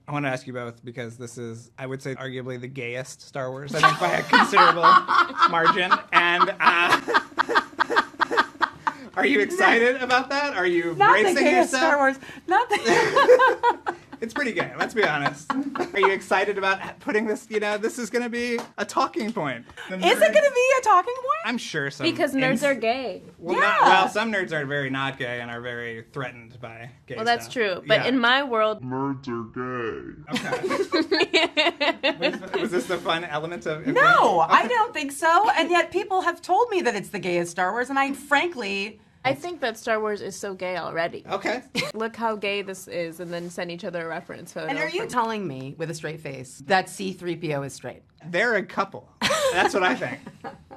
I want to ask you both because this is, I would say, arguably the gayest Star Wars, I think, by a considerable margin. And are you excited about that? Are you bracing yourself? Star Wars. Not the It's pretty gay, let's be honest. Are you excited about putting this, this is going to be a talking point? Is it going to be a talking point? I'm sure some... Because nerds are gay. Well, some nerds are very not gay and are very threatened by gay Well, that's stuff. true. But in my world... Nerds are gay. Okay. Was this the fun element of... No, I don't think so. And yet people have told me that it's the gayest Star Wars, and I frankly... I think that Star Wars is so gay already. Okay. Look how gay this is, and then send each other a reference photo. And are you telling me, with a straight face, that C-3PO is straight? They're a couple. That's what I think.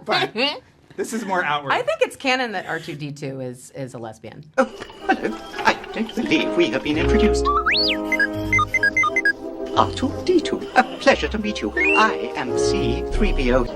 But this is more outward. I think it's canon that R2-D2 is a lesbian. Oh, hello. I don't believe we have been introduced. R2-D2, a pleasure to meet you. I am C-3PO.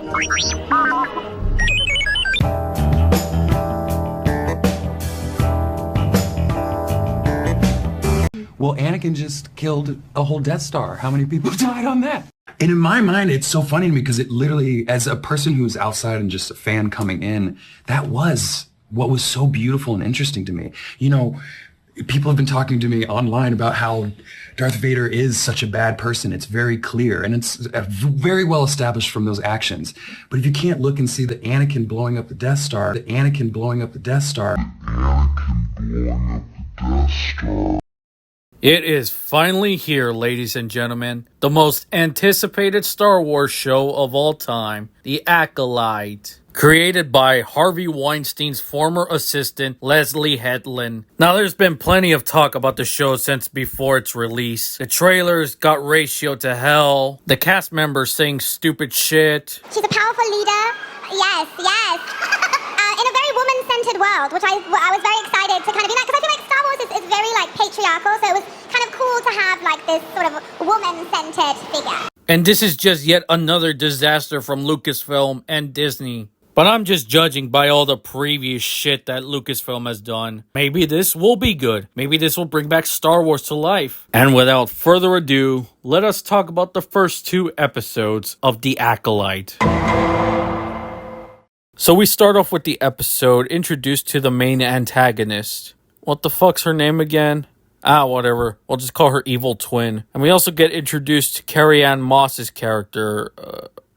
Well, Anakin just killed a whole Death Star. How many people died on that? And in my mind, it's so funny to me because it literally, as a person who's outside and just a fan coming in, that was what was so beautiful and interesting to me. People have been talking to me online about how Darth Vader is such a bad person. It's very clear, and it's very well established from those actions. But if you can't look and see the Anakin blowing up the Death Star, It is finally here, ladies and gentlemen. The most anticipated Star Wars show of all time, The Acolyte. Created by Harvey Weinstein's former assistant, Leslie Headland. Now, there's been plenty of talk about the show since before its release. The trailers got ratioed to hell. The cast members saying stupid shit. She's a powerful leader. Yes. In a very woman-centered world, which I was very excited to kind of be like, because I feel like Star Wars is very, patriarchal, so it was kind of cool to have, this sort of woman-centered figure. And this is just yet another disaster from Lucasfilm and Disney. But I'm just judging by all the previous shit that Lucasfilm has done. Maybe this will be good. Maybe this will bring back Star Wars to life. And without further ado, let us talk about the first 2 episodes of The Acolyte. So we start off with the episode introduced to the main antagonist. What the fuck's her name again? Whatever. We'll just call her Evil Twin. And we also get introduced to Carrie-Anne Moss's character.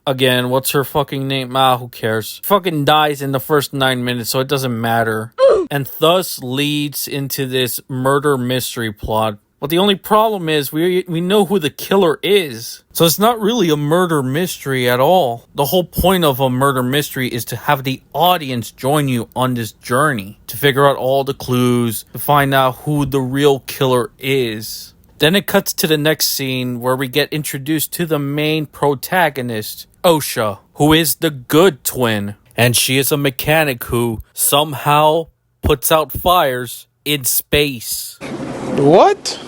Again, what's her fucking name? Who cares? Fucking dies in the first 9 minutes, so it doesn't matter. And thus leads into this murder mystery plot. But the only problem is we know who the killer is. So it's not really a murder mystery at all. The whole point of a murder mystery is to have the audience join you on this journey. To figure out all the clues. To find out who the real killer is. Then it cuts to the next scene where we get introduced to the main protagonist, Osha, who is the good twin. And she is a mechanic who somehow puts out fires in space. What?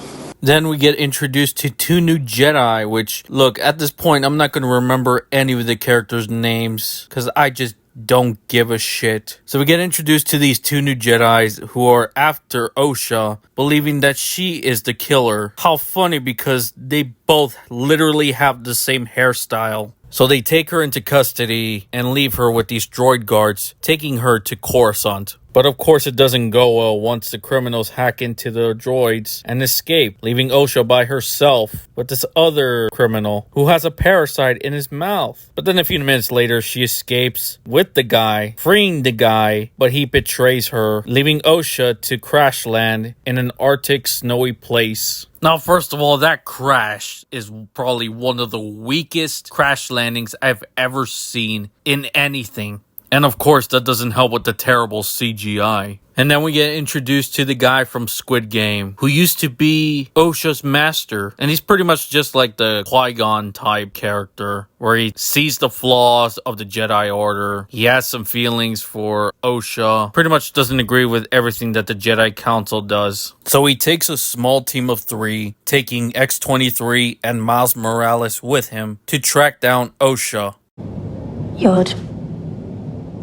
Then we get introduced to 2 new Jedi, which, look, at this point, I'm not going to remember any of the characters' names, because I just don't give a shit. So we get introduced to these 2 new Jedis who are after Osha, believing that she is the killer. How funny, because they both literally have the same hairstyle. So they take her into custody and leave her with these droid guards, taking her to Coruscant. But of course it doesn't go well once the criminals hack into the droids and escape, leaving Osha by herself with this other criminal who has a parasite in his mouth. But then a few minutes later, she escapes with the guy, freeing the guy, but he betrays her, leaving Osha to crash land in an Arctic snowy place. Now, first of all, that crash is probably one of the weakest crash landings I've ever seen in anything. And of course, that doesn't help with the terrible CGI. And then we get introduced to the guy from Squid Game, who used to be Osha's master. And he's pretty much just like the Qui-Gon type character, where he sees the flaws of the Jedi Order. He has some feelings for Osha. Pretty much doesn't agree with everything that the Jedi Council does. So he takes a small team of 3, taking X-23 and Miles Morales with him to track down Osha. Yod,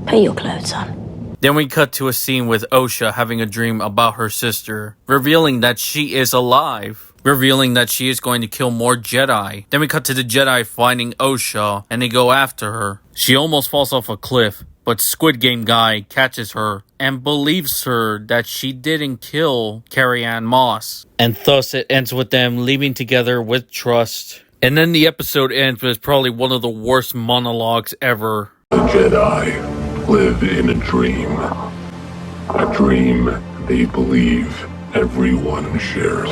put your clothes on. Then we cut to a scene with Osha having a dream about her sister, revealing that she is alive. revealing that she is going to kill more Jedi. Then we cut to the Jedi finding Osha, and they go after her. She almost falls off a cliff, but Squid Game guy catches her and believes her that she didn't kill Carrie-Anne Moss. And thus it ends with them leaving together with trust. And then the episode ends with probably one of the worst monologues ever. The Jedi live in a dream they believe everyone shares.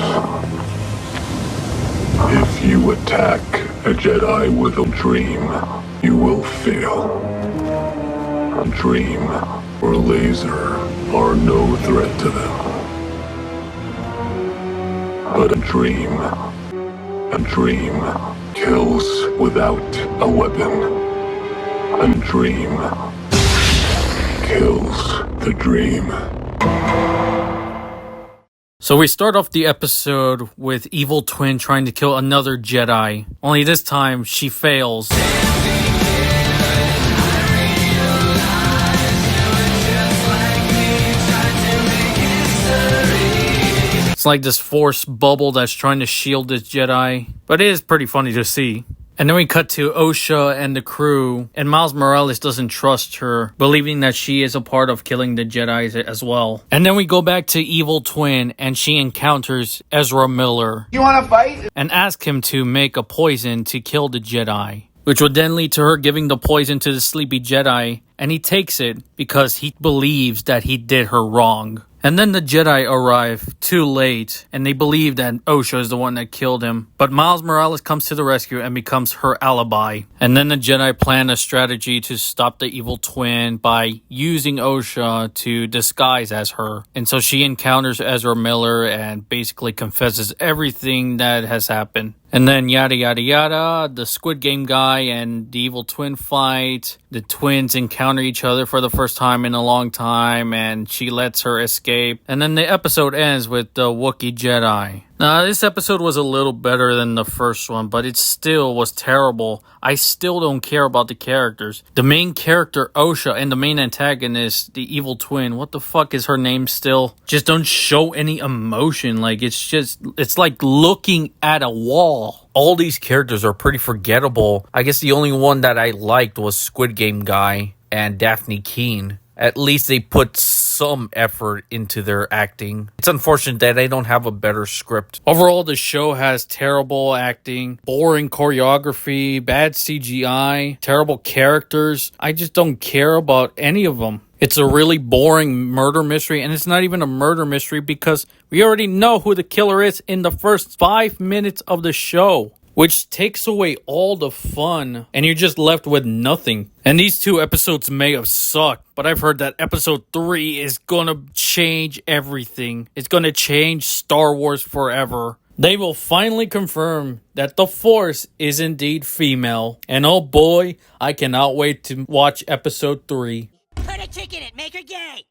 If you attack a Jedi with a dream, you will fail. A dream or laser are no threat to them. But a dream kills without a weapon. A dream kills the dream. So we start off the episode with Evil Twin trying to kill another Jedi. Only this time she fails. It's like this force bubble that's trying to shield this Jedi. But it is pretty funny to see. And then we cut to Osha and the crew, and Miles Morales doesn't trust her, believing that she is a part of killing the Jedi as well. And then we go back to Evil Twin, and she encounters Ezra Miller. You wanna fight? And asks him to make a poison to kill the Jedi, which would then lead to her giving the poison to the sleepy Jedi, and he takes it because he believes that he did her wrong. And then the Jedi arrive too late, and they believe that Osha is the one that killed him. But Miles Morales comes to the rescue and becomes her alibi. And then the Jedi plan a strategy to stop the Evil Twin by using Osha to disguise as her. And so she encounters Ezra Miller and basically confesses everything that has happened. And then yada yada yada, the Squid Game guy and the Evil Twin fight. The twins encounter each other for the first time in a long time, and she lets her escape. And then the episode ends with the Wookiee Jedi. Now, this episode was a little better than the first one, but it still was terrible. I still don't care about the characters. The main character, Osha, and the main antagonist, the Evil Twin, what the fuck is her name still? Just don't show any emotion. Like, it's like looking at a wall. All these characters are pretty forgettable. I guess the only one that I liked was Squid Game guy and Daphne Keane. At least they put some effort into their acting. It's unfortunate that they don't have a better script. Overall, the show has terrible acting, boring choreography, bad CGI, terrible characters. I just don't care about any of them. It's a really boring murder mystery, and it's not even a murder mystery because we already know who the killer is in the first 5 minutes of the show, which takes away all the fun, and you're just left with nothing. And these 2 episodes may have sucked, but I've heard that episode 3 is gonna change everything. It's gonna change Star Wars forever. They will finally confirm that the Force is indeed female. And oh boy, I cannot wait to watch episode 3. Put a chick in it, make her gay!